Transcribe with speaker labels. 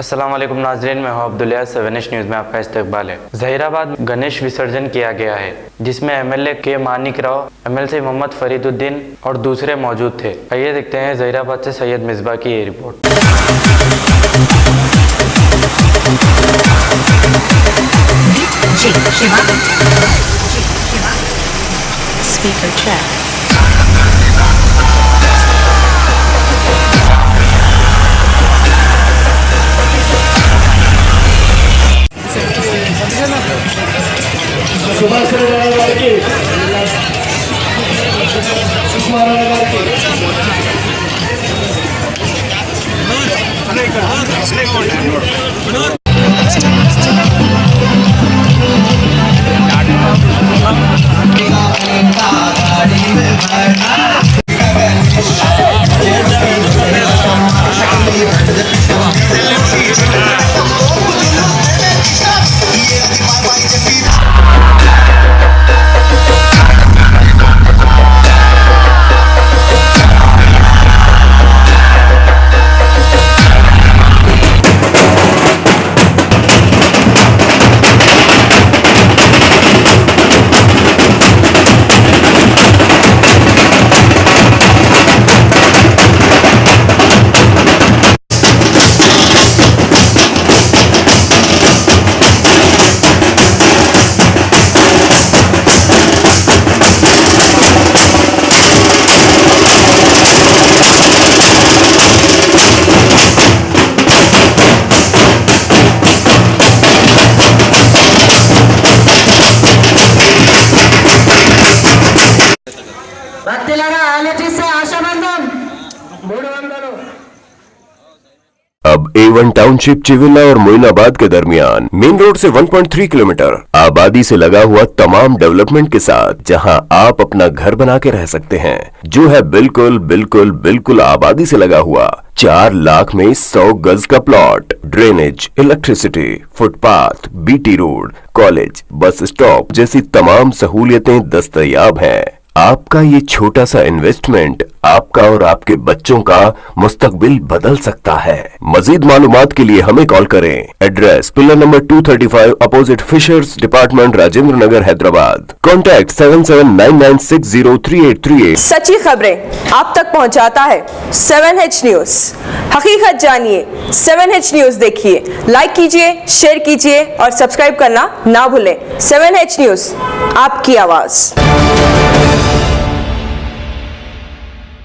Speaker 1: अस्सलाम वालेकुम नाज़रीन, मैं हूं अब्दुल्ला। 7H न्यूज़ में आपका इस्तकबाल है। ज़हीराबाद गणेश विसर्जन किया गया है, जिसमें MLA के मानिक राव, MLC मोहम्मद फरीदुद्दीन और दूसरे मौजूद थे। आइए देखते हैं ज़हीराबाद से सैयद मिसबा की ये रिपोर्ट।
Speaker 2: Speaker check.
Speaker 3: अब A1 टाउनशिप चिविला और मोइनाबाद के दरमियान मेन रोड से 1.3 किलोमीटर आबादी से लगा हुआ तमाम डेवलपमेंट के साथ जहां आप अपना घर बना के रह सकते हैं, जो है बिल्कुल बिल्कुल बिल्कुल आबादी से लगा हुआ। 4 लाख में 100 गज का plot, drainage, electricity, footpath, BT road, college, bus stop जैसी तमाम सहूलियतें दस्तयाब हैं। आपका ये छोटा सा इन्वेस्टमेंट आपका और आपके बच्चों का मुस्तकबिल बदल सकता है। मजीद मालूमात के लिए हमें कॉल करें। Address pillar number 235 opposite fisheries department, Rajendra Nagar, Hyderabad. Contact 7799603838।
Speaker 4: सच्ची खबरें आप तक पहुंचाता है 7H न्यूज। हकीकत जानिए, 7H न्यूज देखिए, लाइक कीजिए, शेयर कीजिए और सब्सक्राइब करना ना भूलें। 7H न्यूज, आपकी आवाज।